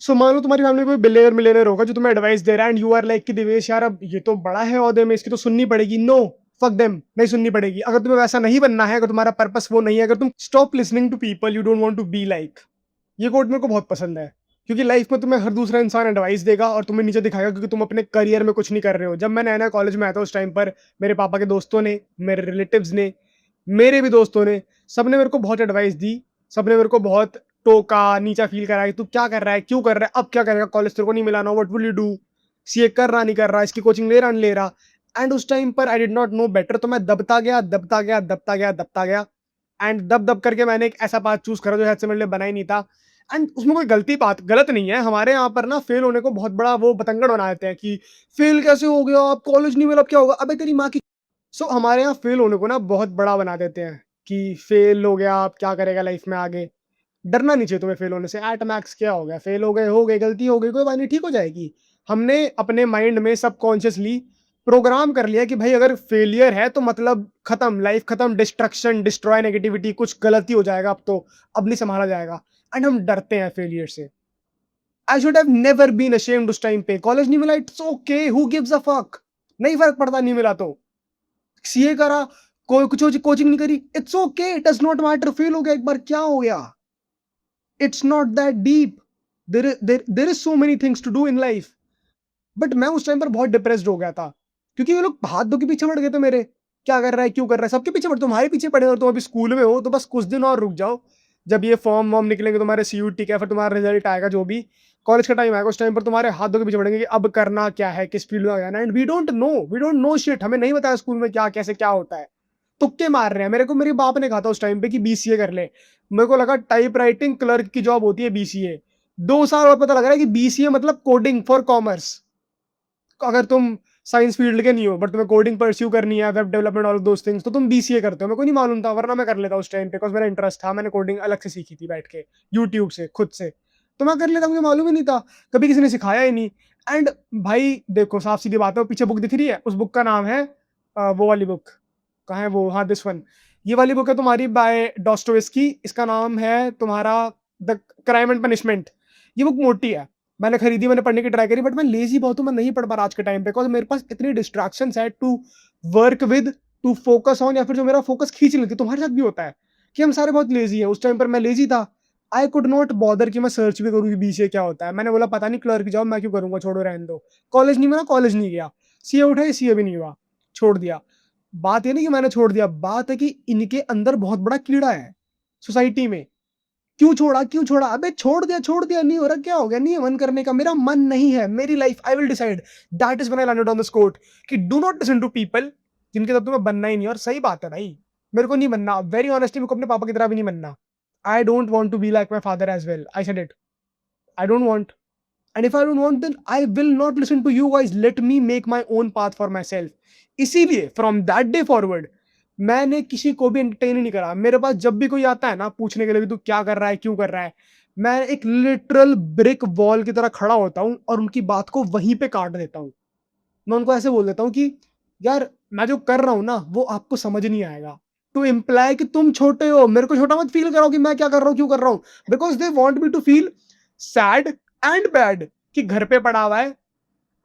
सो मान लो तुम्हारी फैमिली में कोई बिलियनर मिलियनर होगा जो तुम्हें एडवाइस दे रहा है एंड यू आर लाइक कि दिवेश यार अब ये तो बड़ा है ओहदे में, इसकी तो सुननी पड़ेगी। नो, फक देम, नहीं सुननी पड़ेगी। अगर तुम्हें वैसा नहीं बनना है, अगर तुम्हारा पर्पस वो नहीं है, अगर तुम stop listening to people you don't want to be like. ये कोट मेरे को बहुत पसंद है, क्योंकि लाइफ में तुम्हें हर दूसरा इंसान एडवाइस देगा और तुम्हें नीचे दिखाएगा क्योंकि तुम अपने करियर में कुछ नहीं कर रहे हो। जब मैं नया नया कॉलेज में आया था उस टाइम पर मेरे पापा के दोस्तों ने, मेरे रिलेटिव्स ने, मेरे भी दोस्तों ने, सबने मेरे को बहुत एडवाइस दी। सबने मेरे को बहुत टोका, नीचा फील करा कि तू क्या कर रहा है, क्यों कर रहा है, अब क्या करेगा, कॉलेज तेरे को नहीं मिला ना, what will you do, CA कर रहा नहीं कर रहा, इसकी कोचिंग ले रहा नहीं ले रहा। एंड उस टाइम पर I did not know better, तो मैं दबता गया दबता गया दबता गया दबता गया। एंड दब दब करके मैंने एक ऐसा पाथ चूज करा जो शायद से मेरे लिए बना ही नहीं था। एंड उसमें कोई गलत नहीं है। हमारे यहाँ पर ना फेल होने को बहुत बड़ा वो बतंगड़ बना देते हैं कि फेल कैसे हो गया, अब कॉलेज नहीं मिला, अब क्या होगा, अबे तेरी माँ की। सो हमारे यहाँ फेल होने को ना बहुत बड़ा बना देते हैं कि फेल हो गया, अब क्या करेगा लाइफ में आगे। डरना नहीं चाहिए तुम्हें फेल होने से। एट मैक्स क्या हो गया, फेल हो गए, गलती हो गई, कोई बात नहीं, ठीक हो जाएगी। हमने अपने माइंड में सबकॉन्शियसली प्रोग्राम कर लिया कि भाई अगर फेलियर है तो मतलब खत्म, लाइफ खत्म, डिस्ट्रक्शन, डिस्ट्रॉय, नेगेटिविटी, कुछ गलती हो जाएगा, अब तो अब नहीं संभाला जाएगा। एंड हम डरते हैं फेलियर से। I should have never been ashamed उस टाइम पे। कॉलेज नहीं मिला, it's okay, who gives a fuck, नहीं फर्क पड़ता नहीं मिला तो। सीए करा, कोई कुछ कोचिंग नहीं करी, it's okay, it does not matter. Fail हो गया एक बार, क्या हो गया, it's not that deep. There is so many things to do in life. But मैं उस टाइम पर बहुत डिप्रेस्ड हो गया था, क्योंकि ये लोग हाथ धो के पीछे पड़ गए थे मेरे। क्या कर रहा है, क्यों कर रहा है, सबके पीछे पड़, तुम्हारे पीछे पड़े और तुम अभी स्कूल में हो तो बस कुछ दिन और रुक जाओ। जब ये फॉर्म वॉर्म निकलेंगे तुम्हारे सीयूटी का, फिर तुम्हारा रिजल्ट आएगा, जो भी कॉलेज का टाइम आएगा, उस टाइम पर तुम्हारे हाथ धो के पीछे पड़ेंगे कि अब करना क्या है, किस फील्ड में जाना है। And we don't know shit. हमें नहीं बताया स्कूल में क्या कैसे क्या होता है। तुक्के मार रहे हैं। मेरे को मेरे बाप ने कहा था उस टाइम पे कि बीसीए कर ले। मेरे को लगा टाइप राइटिंग क्लर्क की जॉब होती है बीसीए। 2 साल और पता लग रहा है कि बीसीए मतलब कोडिंग फॉर कॉमर्स। अगर तुम साइंस फील्ड के नहीं हो बट तुम्हें कोडिंग परस्यू करनी है, web development, all those things, तो तुम बीसीए करते हो। मेरे को नहीं मालूम था, वरना मैं कर लेता उस टाइम पे, बिकॉज मेरा इंटरेस्ट था। मैंने कोडिंग अलग से सीखी थी बैठ के यूट्यूब से खुद से, तो मैं कर लेता, मुझे मालूम ही नहीं था, कभी किसी ने सिखाया ही नहीं। एंड भाई देखो, साफ सीधी बात है, पीछे बुक दिख रही है, उस बुक का नाम है वो वाली बुक, कहाँ है वो, हाँ दिस वन, ये वाली बुक है तुम्हारी बाय डॉस्टोवेस्की। इसका नाम है तुम्हारा द क्राइम एंड पनिशमेंट। ये बुक मोटी है, मैंने खरीदी, मैंने पढ़ने की ट्राई करी, बट मैं लेजी बहुत हूँ, मैं नहीं पढ़ पा रहा आज के टाइम पे, बिकॉज मेरे पास इतनी डिस्ट्रैक्शंस है to work with, to focus on, या फिर जो मेरा फोकस खींच लेती है। तुम्हारे साथ भी होता है कि हम सारे बहुत लेजी हैं। उस टाइम पर मैं लेजी था। आई कुड नॉट बॉदर कि मैं सर्च भी करूँ कि बीसीए क्या होता है। मैंने बोला पता नहीं, क्लर्क जॉब मैं क्यों करूंगा, छोड़ो रहने दो। कॉलेज नहीं मिला, कॉलेज नहीं गया, सीए उठाई, सीए भी नहीं हुआ, छोड़ दिया। बात ये नहीं कि मैंने छोड़ दिया, बात है कि इनके अंदर बहुत बड़ा कीड़ा है सोसाइटी में। क्यों छोड़ा, क्यों छोड़ा, अबे छोड़ दिया, नहीं हो रहा, क्या हो गया, नहीं है मन करने का, मेरा मन नहीं है, मेरी life I will decide. That is when I landed on this quote कि do not listen to people जिनके साथ तुम्हें बनना ही नहीं है। और सही बात है भाई, मेरे को नहीं बनना, वेरी ऑनेस्टली मेरे को अपने पापा की तरह भी नहीं बनना। I don't want to be like my father as well, I said it, I don't want. And if I don't want then I will not listen to you guys, let me make my own path for my self. इसीलिए from that day forward मैंने किसी को भी entertain ही नहीं करा। मेरे पास जब भी कोई आता है ना पूछने के लिए, तू क्या कर रहा है, क्यों कर रहा है, मैं एक लिटरल ब्रिक वॉल की तरह खड़ा होता हूँ और उनकी बात को वहीं पे काट देता हूँ। मैं उनको ऐसे बोल देता हूँ कि यार मैं जो कर रहा हूँ ना वो आपको समझ नहीं आएगा, टू इम्प्लाई कि तुम छोटे हो, मेरे को छोटा मत फील कराओ कि मैं क्या कर रहा हूँ, क्यों कर रहा हूँ। Because they want me to feel sad and bad कि घर पे पड़ा हुआ है,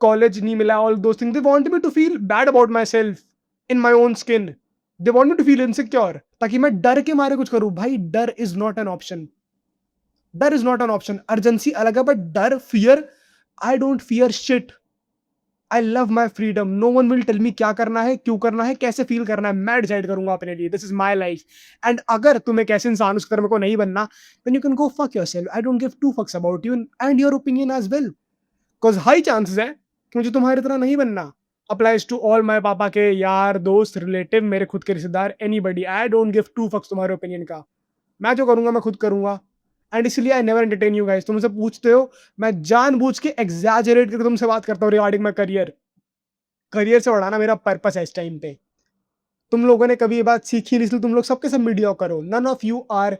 कॉलेज नहीं मिला, all those things. They want me to feel bad about my self in my own skin. They want me to feel insecure, ताकि मैं डर के मारे कुछ करूं। भाई डर इज नॉट एन ऑप्शन, डर is not an option. Urgency अलग है, बट डर, fear, I don't fear shit. I love my freedom. No one will tell me क्या करना है, क्यों करना है, कैसे फील करना है, मैं डिसाइड करूंगा अपने लिए। This is my life. And अगर तुम एक ऐसे इंसान उसकी तरह मेरे को नहीं बनना, then you can go fuck yourself. I don't give two fucks about you and your opinion as well, because high chances है कि मुझे तुम्हारी तरह नहीं बनना। अप्लाइज टू ऑल माई पापा के यार दोस्त, रिलेटिव, मेरे खुद के रिश्तेदार, anybody. I don't give two fucks तुम्हारे ओपिनियन का। मैं जो करूंगा मैं खुद करूंगा। एंड इसलिए I never entertain you guys. तुम मुझसे पूछते हो, मैं जानबूझ के एग्जैजरेट करके तुमसे बात करता हूँ रिगार्डिंग माई करियर। करियर से बढ़ाना मेरा पर्पस है इस टाइम पे। तुम लोगों ने कभी ये बात सीखी नहीं, इसलिए तुम लोग सबके सब मीडियोकर हो। None of you are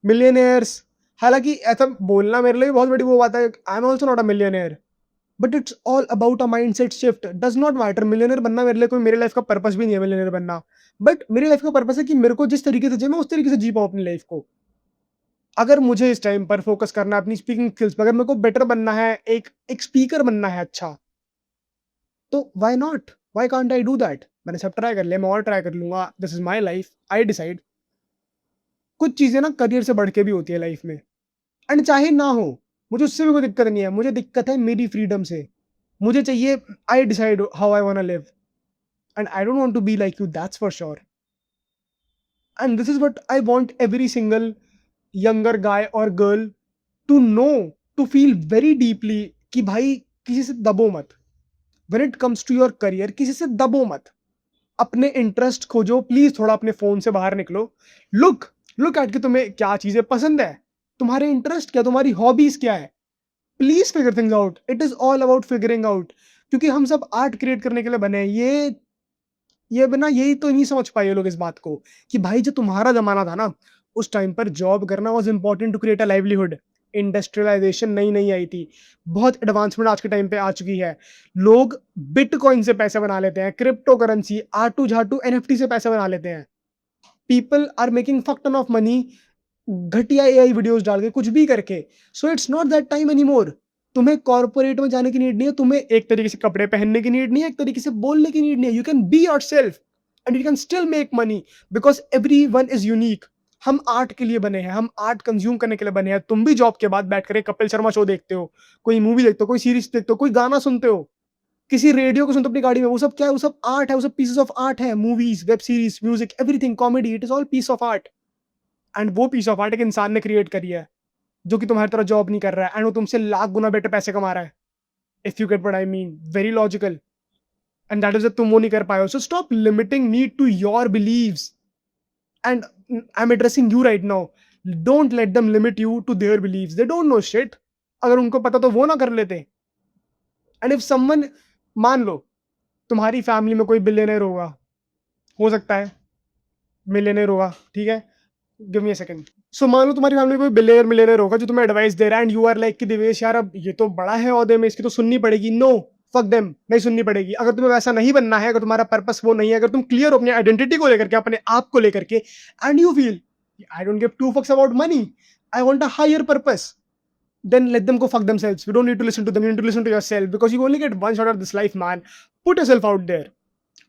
millionaires. हालांकि ऐसा बोलना मेरे लिए बहुत बड़ी वो बात है, I am also not a millionaire, but it's all about a mindset shift. Does not matter, millionaire बनना मेरे लिए कोई, मेरे लाइफ का पर्पस भी नहीं है मिलियनर बनना। बट मेरी लाइफ का पर्पस है कि मेरे को जिस तरीके से चाहिए मैं उस तरीके से जी पाऊँ अपनी लाइफ को। अगर मुझे इस टाइम पर फोकस करना है अपनी स्पीकिंग स्किल्स पे, अगर मेरे को बेटर बनना है, एक स्पीकर बनना है अच्छा, तो why not? Why can't I do that? मैंने सब ट्राई कर लिया, मैं और ट्राई कर लूंगा। This is my life, I decide. कुछ चीजें ना करियर से बढ़ के भी होती है लाइफ में, एंड चाहे ना हो, मुझे उससे भी कोई दिक्कत नहीं है। मुझे दिक्कत है मेरी फ्रीडम से। मुझे चाहिए, I decide how I want to live, and I don't want to be like you, that's for sure. And this is what I want every single younger guy or girl to know, to feel very deeply कि भाई किसी से दबो मत। when it comes to your career, किसी से दबो मत। अपने इंटरेस्ट खोजो प्लीज, थोड़ा अपने फोन से बाहर निकलो। लुक लुक एट कि तुम्हें क्या चीजें पसंद है, तुम्हारे इंटरेस्ट क्या, तुम्हारी हॉबीज क्या है। Please figure things out, it is all about figuring out. क्योंकि हम सब आर्ट क्रिएट करने के लिए बने हैं। ये बिना यही तो नहीं समझ पाए ये लोग इस बात को कि भाई जो तुम्हारा जमाना था ना, उस टाइम पर जॉब करना was important to create a livelihood. Industrialization नई नई आई थी, बहुत एडवांसमेंट आज के टाइम पे आ चुकी है। लोग बिटकॉइन से पैसे बना लेते हैं, क्रिप्टो करेंसी, आटू झाटू एनएफटी से पैसे बना लेते हैं। People are making fuck ton of money, घटिया एआई वीडियोस डाल के, कुछ भी करके। So it's not that time any more. तुम्हें कॉर्पोरेट में जाने की नीड नहीं है, तुम्हें एक तरीके से कपड़े पहनने की नीड नहीं है, एक तरीके से बोलने की नीड नहीं है। You can be your self and you can still make money, because every one is unique. हम आर्ट के लिए बने हैं, हम आर्ट कंज्यूम करने के लिए बने हैं। तुम भी जॉब के बाद बैठ कर कपिल शर्मा शो देखते हो, कोई मूवी देखते हो, कोई सीरीज देखते हो, कोई गाना सुनते हो, किसी रेडियो को सुनते हो अपनी गाड़ी में। वो सब क्या है? वो सब आर्ट है, वो सब पीसेस ऑफ आर्ट है। Movies, web series, music, everything, comedy, it is all piece of art. And वो पीस ऑफ आर्ट एक इंसान ने क्रिएट करी है जो कि तुम्हारी तरह जॉब नहीं कर रहा है, एंड वो तुमसे लाख गुना बेटर पैसे कमा रहा है। If you get what I mean, very logical. And that is तुम वो नहीं कर पाए हो। So stop limiting me to your believes, and I am addressing you right now. Don't let them limit you to their believes, they don't know shit. अगर उनको पता तो वो ना कर लेते। एंड इफ समवन, मान लो तुम्हारी फैमिली में कोई बिलियनर होगा, हो सकता है मिलियनर होगा, ठीक है, गिव मी अ सेकंड। सो मान लो तुम्हारी फैमिली में कोई बिलियनर होगा जो तुम्हें एडवाइस दे रहा है, एंड यू आर लाइक कि दिवेश यार अब ये तो बड़ा है ओहदे में, इसकी तो सुननी पड़ेगी। नो, फक देम, नहीं सुननी पड़ेगी। अगर तुम्हें वैसा नहीं बनना है, अगर तुम्हारा पर्पस वो नहीं है, अगर तुम क्लियर हो अपनी आइडेंटिटी को लेकर के, अपने आप को लेकर के, and you feel I don't give two fucks about money, I want a higher purpose, then let them go fuck themselves. You don't need to listen to them, you need to listen to yourself, because you only get one shot at this life, man. Put yourself out there.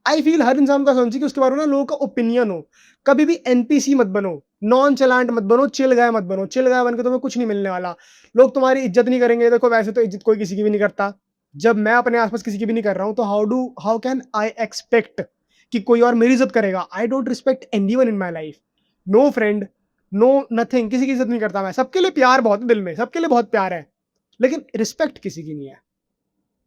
I feel हर इंसान का समझिए कि उसके बारे में ना लोगों का ओपिनियन हो। कभी भी एनपीसी मत बनो, नॉन चलांट मत बनो, चिल गाय मत बनो। चिल गाय बन के तुम्हें कुछ नहीं मिलने वाला। लोग तुम्हारी इज्जत नहीं करेंगे। देखो वैसे तो इज्जत कोई किसी की भी नहीं करता। जब मैं अपने आसपास किसी की भी नहीं कर रहा हूं, तो हाउ कैन आई एक्सपेक्ट कि कोई और मेरी इज्जत करेगा? I don't respect anyone in my life. No friend, no nothing, किसी की इज्जत नहीं करता मैं। सबके लिए प्यार बहुत है दिल में, सबके लिए बहुत प्यार है, लेकिन रिस्पेक्ट किसी की नहीं है।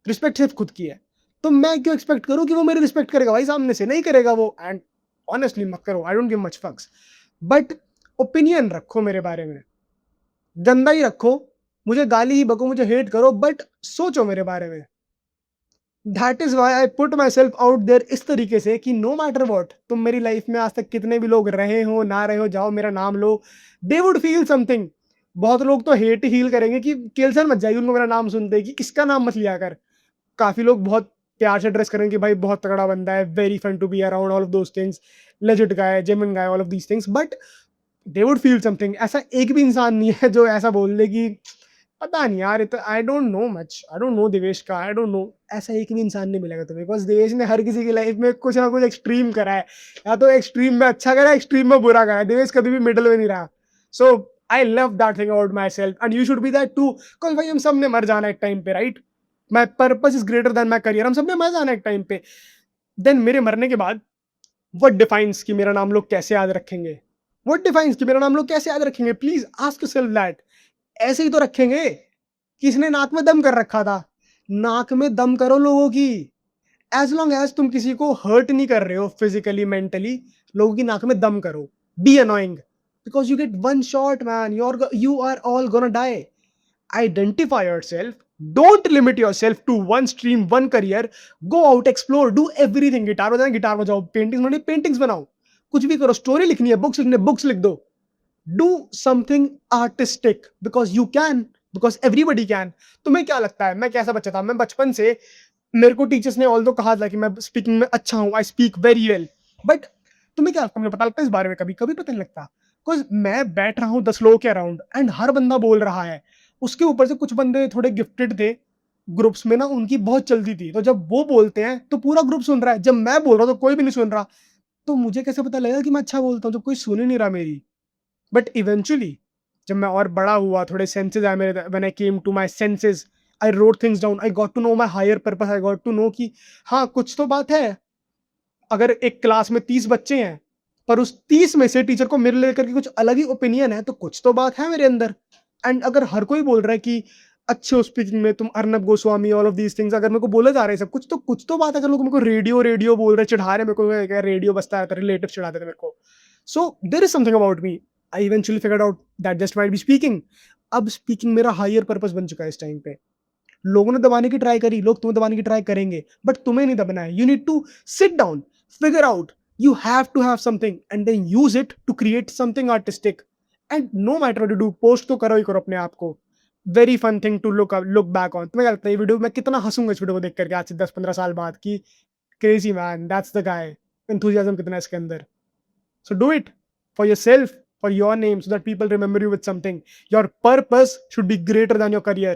रिस्पेक्ट सिर्फ खुद की है। तो मैं क्यों एक्सपेक्ट करूं कि वो मेरी रिस्पेक्ट करेगा? भाई सामने से नहीं करेगा वो, एंड ऑनेस्टली मत करो। आई डोंट गिव मच फक्स, बट ओपिनियन रखो मेरे बारे में, गंदा ही रखो। मुझे गाली ही बको, मुझे हेट करो, बट सोचो मेरे बारे में। That is why I put my self out there इस तरीके से कि नो मैटर वॉट, तुम मेरी लाइफ में आज तक कितने भी लोग रहे हो ना रहे हो, जाओ मेरा नाम लो, दे वुड फील समथिंग। बहुत लोग तो हेट ही फील करेंगे कि केल्सन मत जाइए उनको मेरा नाम सुनते कि इसका नाम मत लिया कर। काफी लोग बहुत प्यार से ड्रेस करेंगे कि भाई बहुत तगड़ा बंदा है, very fun to be around, all of those things, legit guy, genuine guy, all of these things, but they would feel something. ऐसा एक भी इंसान नहीं है जो ऐसा बोल दे कि पता नहीं यार, तो I don't know much, I don't know Divesh का, आई डोंट नो। ऐसा एक भी इंसान नहीं मिलेगा तुम्हें, बिकॉज दिवेश ने हर किसी की लाइफ में कुछ ना कुछ एक्सट्रीम करा है। या तो एक्सट्रीम में अच्छा करा है, एक्सट्रीम में बुरा करा है। दिवेश कभी भी मिडल में नहीं रहा। So I love that thing about my self, and you should be that too. Because भाई हम सब ने मर जाना एक टाइम पे, right? My purpose is greater than my career. हम सब ने मर जाना एक टाइम पे। देन मेरे मरने के बाद व्हाट डिफाइंस कि मेरा नाम लोग कैसे याद रखेंगे? व्हाट डिफाइंस कि मेरा नाम लोग कैसे याद रखेंगे? Please ask yourself that. ऐसे ही तो रखेंगे। किसने नाक में दम कर रखा था? नाक में दम करो लोगों की। एज लॉन्ग एज तुम किसी को हर्ट नहीं कर रहे हो फिजिकली, मेंटली, लोगों की नाक में दम करो। Be annoying, because you get one shot man, you are all gonna die. Identify yourself. Don't limit yourself to one stream, one career. Go out, explore, do everything. Guitar बजाना guitar बजाओ, paintings बनानी paintings बनाओ, कुछ भी करो। Story लिखनी है, books लिखने, बुक्स लिख दो। Do something artistic because you can, because everybody can. तुम्हें क्या लगता है मैं कैसा बच्चा था? मैं बचपन से, मेरे को टीचर्स ने ऑल्दो कहा था कि मैं स्पीकिंग में अच्छा हूँ, I speak very well, but तुम्हें क्या लगता है? मुझे पता लगता है इस बारे में? कभी कभी पता नहीं लगता। बिकॉज मैं बैठ रहा हूँ 10 लोगों के अराउंड एंड हर बंदा बोल रहा है, उसके ऊपर से कुछ बंदे थोड़े गिफ्टेड थे ग्रुप्स में ना, उनकी बहुत चलती थी, तो जब वो बोलते हैं तो पूरा ग्रुप सुन रहा है, जब मैं बोल रहा हूँ तो कोई भी नहीं सुन रहा, तो मुझे कैसे पता लगेगा कि मैं अच्छा बोलता हूँ जब कोई सुन ही नहीं रहा मेरी। बट इवेंचुअली जब मैं और बड़ा हुआ, थोड़े सेंसेस आए मेरे, when I came to my senses, I wrote things down, I got to know my higher purpose, I got to know कि हाँ कुछ तो बात है। अगर एक क्लास में 30 बच्चे हैं, पर उस 30 में से टीचर को मेरे लेकर के कुछ अलग ही ओपिनियन है, तो कुछ तो बात है मेरे अंदर। एंड अगर हर कोई बोल रहा है कि अच्छे स्पीकिंग में तुम Arnab Goswami, all of these things, अगर मेरे को बोले जा रहे हैं सब कुछ, तो कुछ तो बात है। अगर लोग मेरे को रेडियो रेडियो बोल रहे, चिढ़ा रहे मेरे को, क्या रेडियो बजता है, तो रिलेटिव चिढ़ाते थे मेरे को। So there is something about me, I eventually figured out that just might be speaking. अब स्पीकिंग मेरा हायर पर्पस बन चुका है इस टाइम पे। लोगों ने दबाने की ट्राई करी, लोग तुम्हें दबाने की ट्राई करेंगे, बट तुम्हें नहीं दबना है। You need to sit down, figure out, you have to have something and then use it to create something artistic, and no matter what you do, post तो करो ही करो अपने आप को। Very fun thing to look back on. तुम्हें क्या लगता है ये वीडियो मैं कितना हंसूंगा इस वीडियो को देख करके आज से 10-15 साल बाद की, crazy man, that's the guy, enthusiasm कितना है इसके अंदर। So do it for yourself, for your name, so that people remember you with something. Your purpose should be greater than your career.